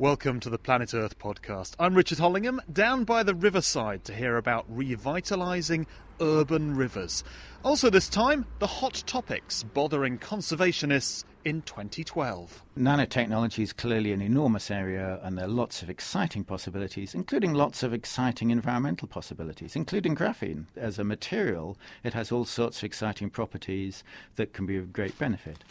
Welcome to the Planet Earth podcast. I'm Richard Hollingham, down by the riverside to hear about revitalising urban rivers. Also this time, the hot topics bothering conservationists in 2012. Nanotechnology is clearly an enormous area, and there are lots of exciting possibilities, including lots of exciting environmental possibilities, including graphene. As a material, it has all sorts of exciting properties that can be of great benefit.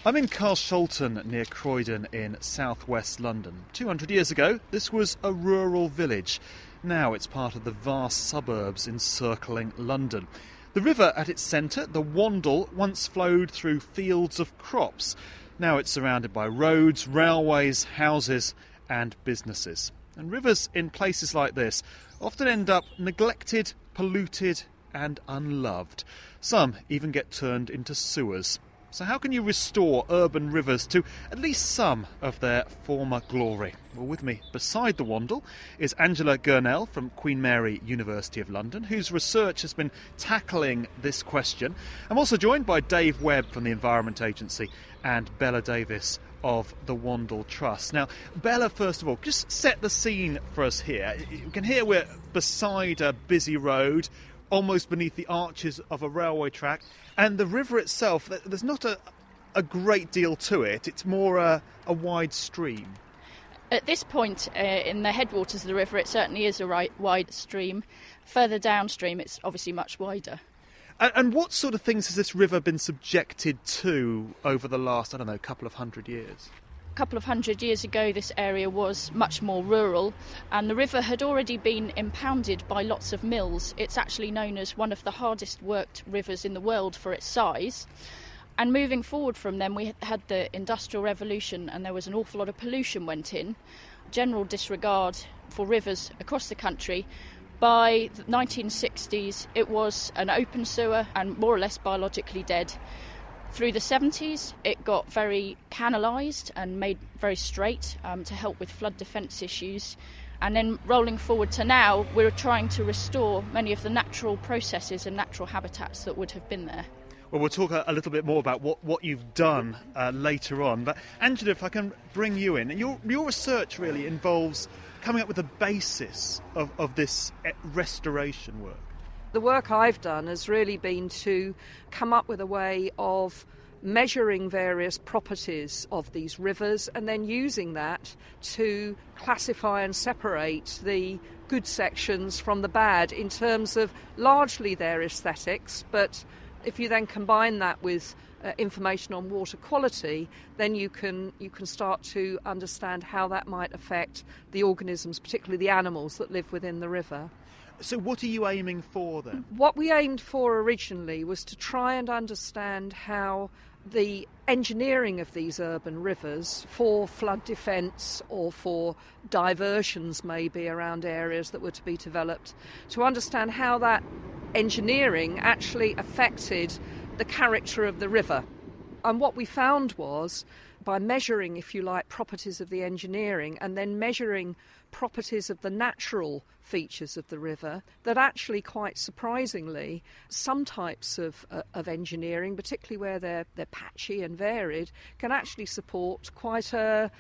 I'm in Carshalton near Croydon in southwest London. 200 years ago, this was a rural village. Now it's part of the vast suburbs encircling London. The river at its centre, the Wandle, once flowed through fields of crops. Now it's surrounded by roads, railways, houses and businesses. And rivers in places like this often end up neglected, polluted and unloved. Some even get turned into sewers. So how can you restore urban rivers to at least some of their former glory? Well, with me beside the Wandle is Angela Gurnell from Queen Mary University of London, whose research has been tackling this question. I'm also joined by Dave Webb from the Environment Agency and Bella Davis of the Wandle Trust. Now, Bella, first of all, just set the scene for us here. You can hear we're beside a busy road, almost beneath the arches of a railway track. And the river itself, there's not a great deal to it. It's more a wide stream. At this point in the headwaters of the river, it certainly is a wide stream. Further downstream, it's obviously much wider. And what sort of things has this river been subjected to over the last, couple of hundred years? A couple of hundred years ago, this area was much more rural, and the river had already been impounded by lots of mills. It's actually known as one of the hardest worked rivers in the world for its size. And moving forward from then, we had the Industrial Revolution, and there was an awful lot of pollution went in, general disregard for rivers across the country. By the 1960s, it was an open sewer and more or less biologically dead. Through the 70s, it got very canalised and made very straight to help with flood defence issues. And then rolling forward to now, we're trying to restore many of the natural processes and natural habitats that would have been there. Well, we'll talk a little bit more about what you've done later on. But Angela, if I can bring you in, your research really involves coming up with a basis of this restoration work. The work I've done has really been to come up with a way of measuring various properties of these rivers and then using that to classify and separate the good sections from the bad in terms of largely their aesthetics. But if you then combine that with information on water quality, then you can start to understand how that might affect the organisms, particularly the animals that live within the river. So what are you aiming for then? What we aimed for originally was to try and understand how the engineering of these urban rivers for flood defence or for diversions maybe around areas that were to be developed, to understand how that engineering actually affected the character of the river. And what we found was, by measuring, if you like, properties of the engineering and then measuring properties of the natural features of the river, that actually, quite surprisingly, some types of engineering, particularly where they're patchy and varied, can actually support quite a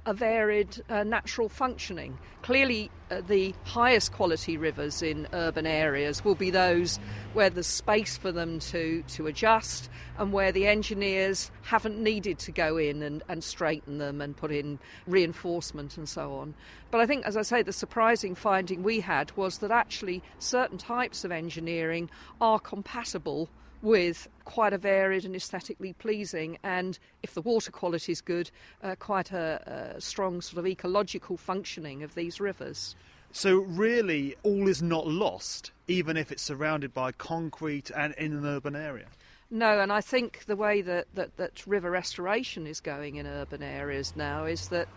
varied natural functioning. Clearly, the highest quality rivers in urban areas will be those where there's space for them to adjust and where the engineers haven't needed to go in and straighten them and put in reinforcement and so on. But I think, as I say, the surprising finding we had was that actually certain types of engineering are compatible with quite a varied and aesthetically pleasing, and if the water quality is good, quite a strong sort of ecological functioning of these rivers. So really, all is not lost, even if it's surrounded by concrete and in an urban area? No, and I think the way that river restoration is going in urban areas now is that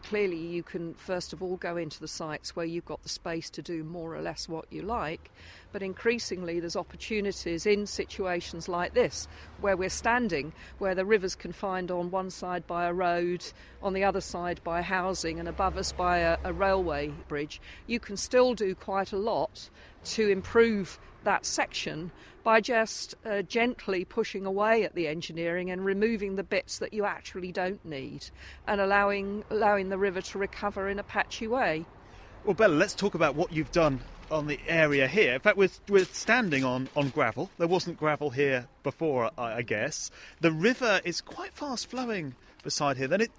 Clearly you can first of all go into the sites where you've got the space to do more or less what you like, but increasingly there's opportunities in situations like this where we're standing, where the river's confined on one side by a road, on the other side by housing, and above us by a railway bridge. You can still do quite a lot to improve that section by just gently pushing away at the engineering and removing the bits that you actually don't need, and allowing the river to recover in a patchy way. Well, Bella, let's talk about what you've done on the area here. In fact, we're standing on gravel. There wasn't gravel here before, I guess. The river is quite fast flowing beside here. Then it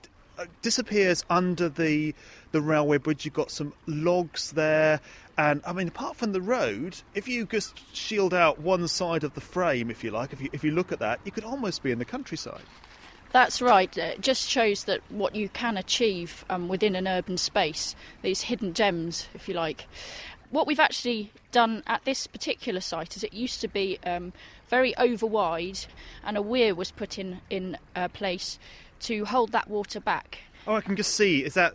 disappears under the railway bridge. You've got some logs there. And, I mean, apart from the road, if you just shield out one side of the frame, if you like, if you look at that, you could almost be in the countryside. That's right. It just shows that what you can achieve within an urban space, these hidden gems, if you like. What we've actually done at this particular site is it used to be very over wide, and a weir was put in place to hold that water back. Oh, I can just see. Is that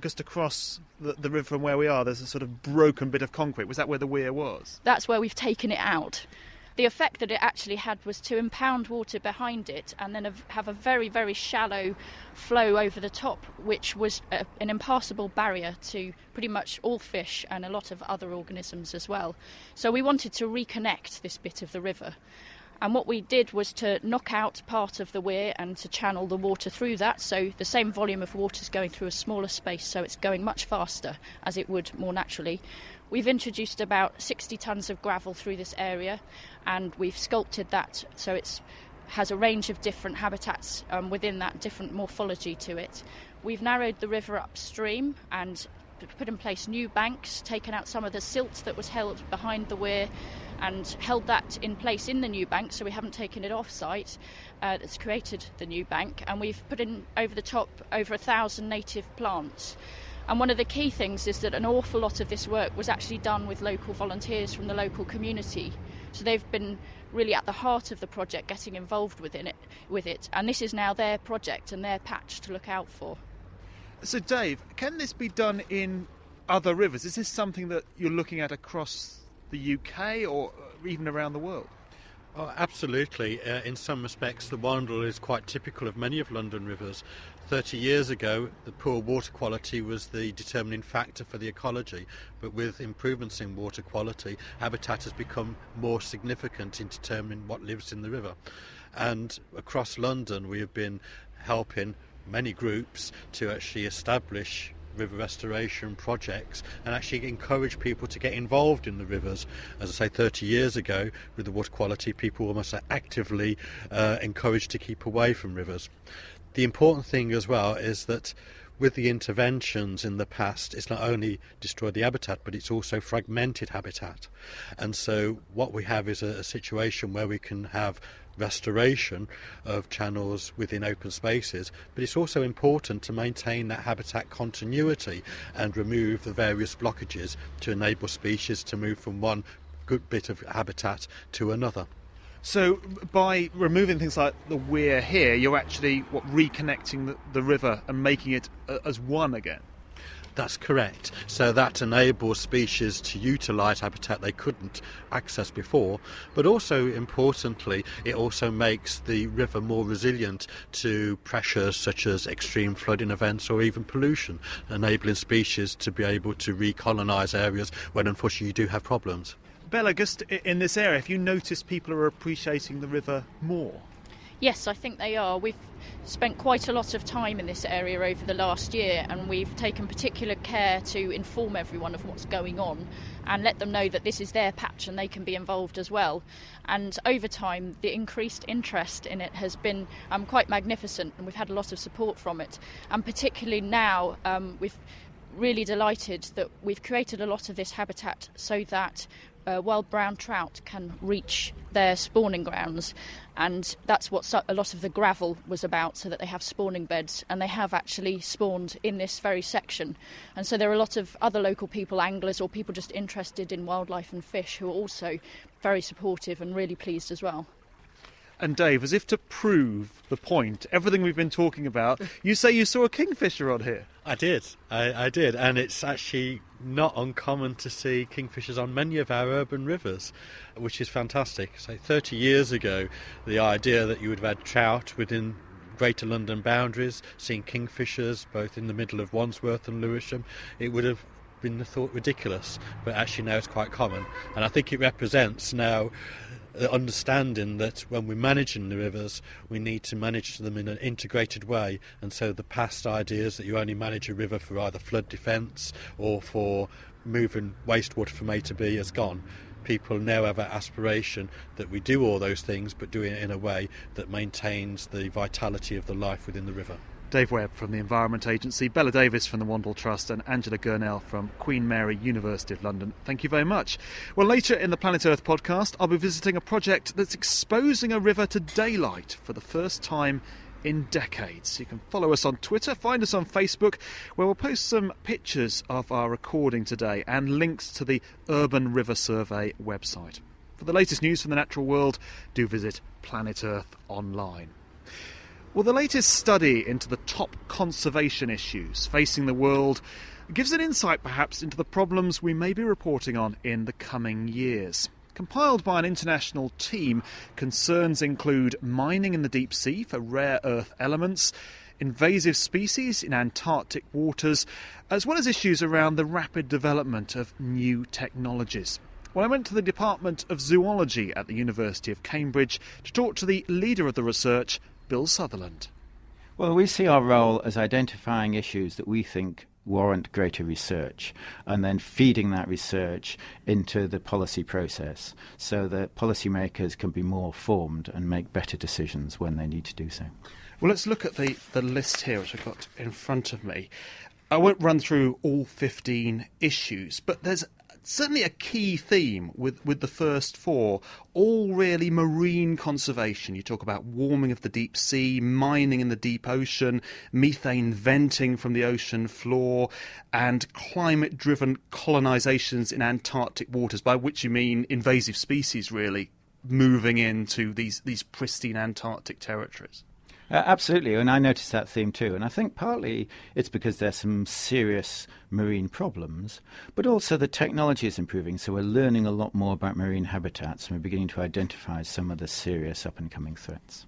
just across the river from where we are? There's a sort of broken bit of concrete. Was that where the weir was? That's where we've taken it out. The effect that it actually had was to impound water behind it and then have a very, very shallow flow over the top, which was an impassable barrier to pretty much all fish and a lot of other organisms as well. So we wanted to reconnect this bit of the river. And what we did was to knock out part of the weir and to channel the water through that, so the same volume of water is going through a smaller space, so it's going much faster, as it would more naturally. We've introduced about 60 tonnes of gravel through this area, and we've sculpted that so it has a range of different habitats within that, different morphology to it. We've narrowed the river upstream and put in place new banks, taken out some of the silt that was held behind the weir and held that in place in the new bank, so we haven't taken it off site. That's created the new bank, and we've put in over the top over 1,000 native plants. And one of the key things is that an awful lot of this work was actually done with local volunteers from the local community. So they've been really at the heart of the project, getting involved with it, and this is now their project and their patch to look out for. So, Dave, can this be done in other rivers? Is this something that you're looking at across the UK or even around the world? Oh, absolutely. In some respects, the Wandle is quite typical of many of London rivers. 30 years ago, the poor water quality was the determining factor for the ecology, but with improvements in water quality, habitat has become more significant in determining what lives in the river. And across London, we have been helping many groups to actually establish river restoration projects and actually encourage people to get involved in the rivers. As I say, 30 years ago, with the water quality, people were almost actively encouraged to keep away from rivers. The important thing as well is that with the interventions in the past, it's not only destroyed the habitat, but it's also fragmented habitat. And so what we have is a situation where we can have restoration of channels within open spaces, but it's also important to maintain that habitat continuity and remove the various blockages to enable species to move from one good bit of habitat to another. So by removing things like the weir here, you're actually reconnecting the river and making it as one again? That's correct. So that enables species to utilise habitat they couldn't access before, but also importantly, it also makes the river more resilient to pressures such as extreme flooding events or even pollution, enabling species to be able to recolonise areas when unfortunately you do have problems. Bella, just in this area, have you noticed people are appreciating the river more? Yes, I think they are. We've spent quite a lot of time in this area over the last year, and we've taken particular care to inform everyone of what's going on and let them know that this is their patch and they can be involved as well. And over time, the increased interest in it has been quite magnificent, and we've had a lot of support from it. And particularly now, we've really delighted that we've created a lot of this habitat so that wild brown trout can reach their spawning grounds, and that's what a lot of the gravel was about, so that they have spawning beds, and they have actually spawned in this very section. And so there are a lot of other local people, anglers or people just interested in wildlife and fish, who are also very supportive and really pleased as well. And Dave, as if to prove the point, everything we've been talking about, you say you saw a kingfisher on here. I did, and it's actually not uncommon to see kingfishers on many of our urban rivers, which is fantastic. So 30 years ago, the idea that you would have had trout within Greater London boundaries, seeing kingfishers both in the middle of Wandsworth and Lewisham, it would have been thought ridiculous, but actually now it's quite common. And I think it represents now the understanding that when we're managing the rivers, we need to manage them in an integrated way. And so the past ideas that you only manage a river for either flood defence or for moving wastewater from A to B has gone. People now have an aspiration that we do all those things, but do it in a way that maintains the vitality of the life within the river. Dave Webb from the Environment Agency, Bella Davis from the Wandle Trust and Angela Gurnell from Queen Mary University of London. Thank you very much. Well, later in the Planet Earth podcast, I'll be visiting a project that's exposing a river to daylight for the first time in decades. You can follow us on Twitter, find us on Facebook, where we'll post some pictures of our recording today and links to the Urban River Survey website. For the latest news from the natural world, do visit Planet Earth online. Well, the latest study into the top conservation issues facing the world gives an insight perhaps into the problems we may be reporting on in the coming years. Compiled by an international team, concerns include mining in the deep sea for rare earth elements, invasive species in Antarctic waters, as well as issues around the rapid development of new technologies. Well, I went to the Department of Zoology at the University of Cambridge to talk to the leader of the research, Bill Sutherland. Well, we see our role as identifying issues that we think warrant greater research and then feeding that research into the policy process so that policymakers can be more informed and make better decisions when they need to do so. Well, let's look at the list here, which I've got in front of me. I won't run through all 15 issues, but there's certainly a key theme with the first four, all really marine conservation. You talk about warming of the deep sea, mining in the deep ocean, methane venting from the ocean floor, and climate-driven colonisations in Antarctic waters, by which you mean invasive species really moving into these pristine Antarctic territories. Absolutely, and I noticed that theme too. And I think partly it's because there's some serious marine problems, but also the technology is improving, so we're learning a lot more about marine habitats and we're beginning to identify some of the serious up-and-coming threats.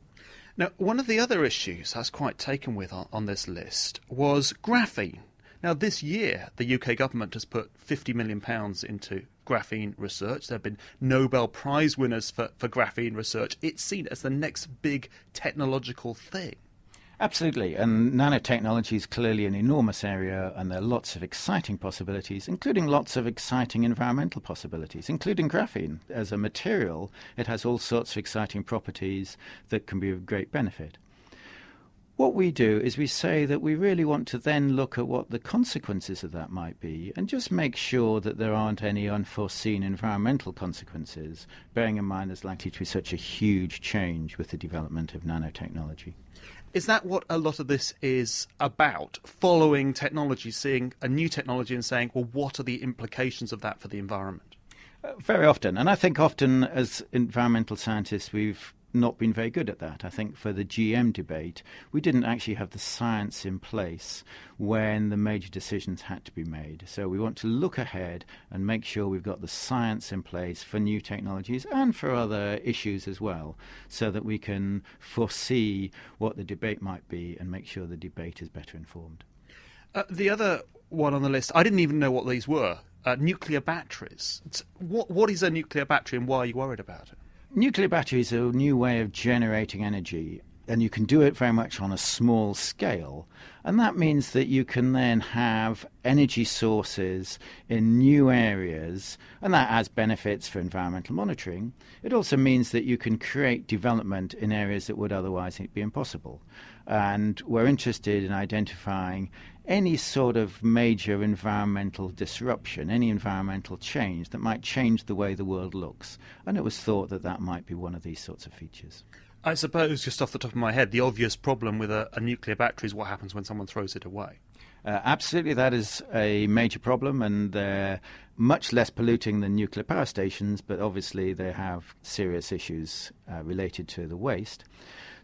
Now, one of the other issues I was quite taken with on this list was graphene. Now, this year, the UK government has put £50 million into graphene research. There have been Nobel Prize winners for graphene research. It's seen as the next big technological thing. Absolutely, and nanotechnology is clearly an enormous area, and there are lots of exciting possibilities, including lots of exciting environmental possibilities, including graphene. As a material, it has all sorts of exciting properties that can be of great benefit. What we do is we say that we really want to then look at what the consequences of that might be and just make sure that there aren't any unforeseen environmental consequences, bearing in mind there's likely to be such a huge change with the development of nanotechnology. Is that what a lot of this is about? Following technology, seeing a new technology and saying, well, what are the implications of that for the environment? Very often. And I think often as environmental scientists we've not been very good at that. I think for the GM debate, we didn't actually have the science in place when the major decisions had to be made. So we want to look ahead and make sure we've got the science in place for new technologies and for other issues as well, so that we can foresee what the debate might be and make sure the debate is better informed. The other one on the list, I didn't even know what these were. Nuclear batteries. What is a nuclear battery and why are you worried about it? Nuclear batteries are a new way of generating energy, and you can do it very much on a small scale. And that means that you can then have energy sources in new areas, and that has benefits for environmental monitoring. It also means that you can create development in areas that would otherwise be impossible. And we're interested in identifying any sort of major environmental disruption, any environmental change that might change the way the world looks. And it was thought that that might be one of these sorts of features. I suppose, just off the top of my head, the obvious problem with a nuclear battery is what happens when someone throws it away. Absolutely, that is a major problem, and they're much less polluting than nuclear power stations, but obviously they have serious issues related to the waste.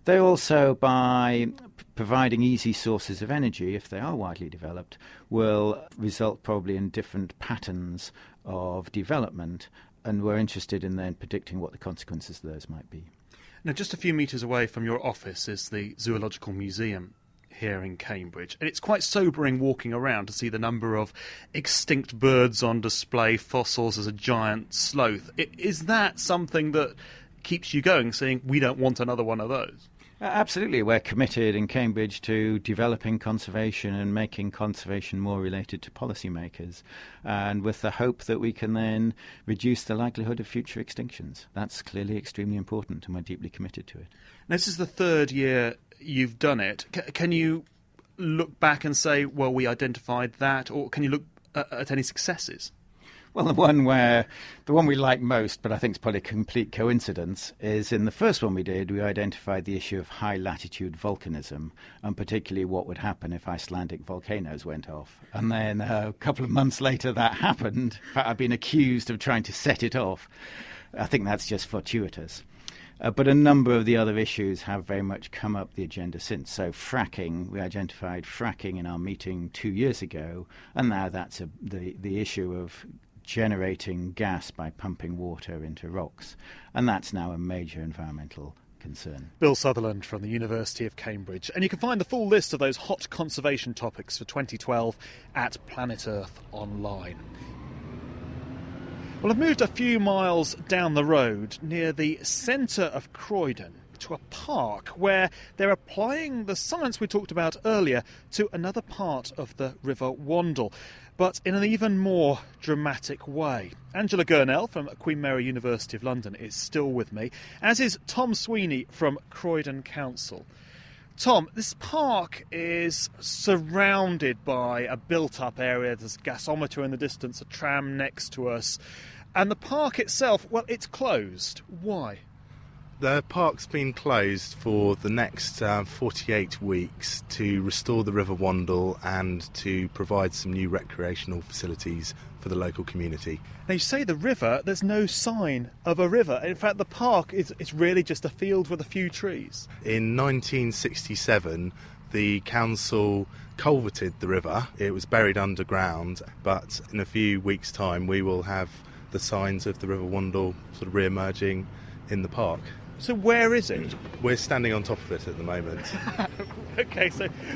They also, by providing easy sources of energy, if they are widely developed, will result probably in different patterns of development, and we're interested in then predicting what the consequences of those might be. Now, just a few metres away from your office is the Zoological Museum here in Cambridge, and it's quite sobering walking around to see the number of extinct birds on display, fossils as a giant sloth. Is that something that keeps you going, saying we don't want another one of those? Absolutely. We're committed in Cambridge to developing conservation and making conservation more related to policymakers, and with the hope that we can then reduce the likelihood of future extinctions. That's clearly extremely important, and we're deeply committed to it. Now, this is the third year you've done it. Can you look back and say, well, we identified that, or can you look at any successes? Well, the one we like most, but I think it's probably a complete coincidence, is in the first one we did, we identified the issue of high-latitude volcanism, and particularly what would happen if Icelandic volcanoes went off. And then a couple of months later that happened. In fact, I've been accused of trying to set it off. I think that's just fortuitous. But a number of the other issues have very much come up the agenda since. So fracking, we identified fracking in our meeting 2 years ago, and now that's the issue of generating gas by pumping water into rocks, and that's now a major environmental concern. Bill Sutherland from the University of Cambridge. And you can find the full list of those hot conservation topics for 2012 at Planet Earth Online. Well, I've moved a few miles down the road near the centre of Croydon to a park where they're applying the science we talked about earlier to another part of the River Wandle, but in an even more dramatic way. Angela Gurnell from Queen Mary University of London is still with me, as is Tom Sweeney from Croydon Council. Tom, this park is surrounded by a built-up area. There's a gasometer in the distance, a tram next to us, and the park itself, well, it's closed. Why? The park's been closed for the next 48 weeks to restore the River Wandle and to provide some new recreational facilities for the local community. Now, you say the river, there's no sign of a river. In fact, the park is really just a field with a few trees. In 1967, the council culverted the river. It was buried underground, but in a few weeks' time we will have the signs of the River Wandle sort of re-emerging in the park. So where is it? We're standing on top of it at the moment. OK,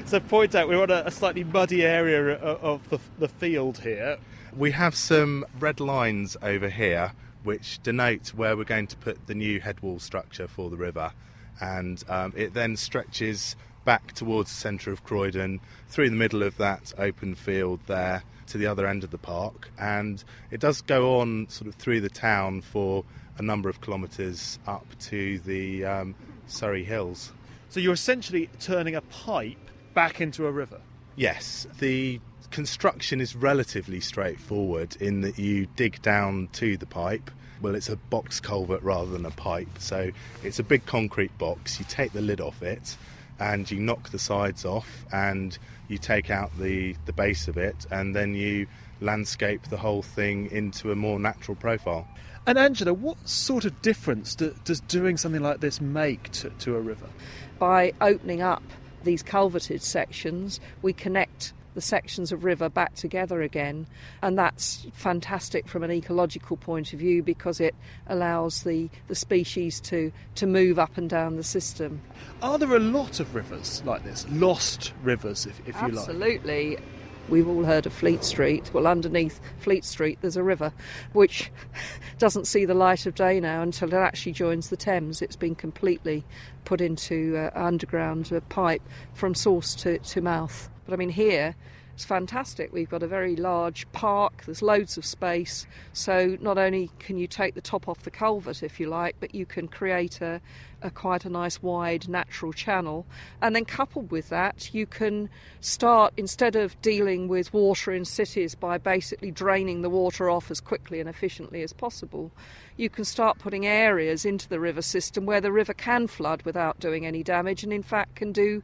so point out, we're on a slightly muddy area of the field here. We have some red lines over here which denote where we're going to put the new headwall structure for the river, and it then stretches back towards the centre of Croydon, through the middle of that open field there to the other end of the park, and it does go on sort of through the town for a number of kilometres up to the Surrey Hills. So you're essentially turning a pipe back into a river? Yes, the construction is relatively straightforward in that you dig down to the pipe. Well, it's a box culvert rather than a pipe, so it's a big concrete box. You take the lid off it and you knock the sides off and you take out the base of it, and then you landscape the whole thing into a more natural profile. And Angela, what sort of difference does doing something like this make to a river? By opening up these culverted sections, we connect the sections of river back together again, and that's fantastic from an ecological point of view because it allows the species to move up and down the system. Are there a lot of rivers like this? Lost rivers, if you like? Absolutely. We've all heard of Fleet Street. Well, underneath Fleet Street there's a river which doesn't see the light of day now until it actually joins the Thames. It's been completely put into underground pipe from source to mouth. But I mean, here it's fantastic. We've got a very large park, there's loads of space, so not only can you take the top off the culvert if you like, but you can create a quite a nice wide natural channel. And then coupled with that, you can start, instead of dealing with water in cities by basically draining the water off as quickly and efficiently as possible, you can start putting areas into the river system where the river can flood without doing any damage, and in fact can do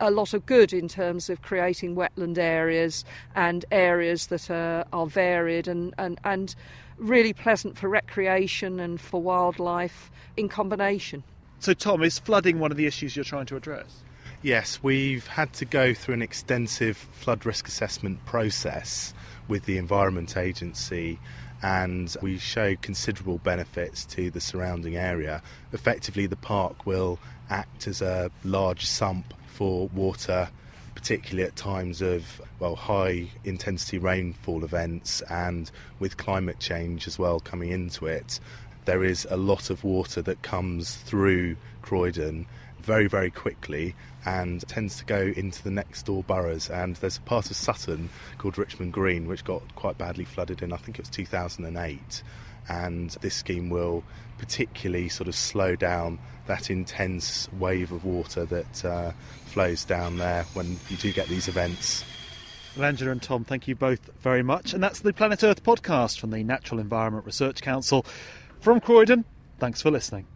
a lot of good in terms of creating wetland areas and areas that are varied and really pleasant for recreation and for wildlife in combination. So, Tom, is flooding one of the issues you're trying to address? Yes, we've had to go through an extensive flood risk assessment process with the Environment Agency, and we show considerable benefits to the surrounding area. Effectively, the park will act as a large sump for water, particularly at times of high intensity rainfall events, and with climate change as well coming into it. There is a lot of water that comes through Croydon very, very quickly and tends to go into the next door boroughs. And there's a part of Sutton called Richmond Green which got quite badly flooded in, I think it was 2008. And this scheme will particularly sort of slow down that intense wave of water that flows down there when you do get these events. Well, Angela and Tom, thank you both very much. And that's the Planet Earth podcast from the Natural Environment Research Council. From Croydon, thanks for listening.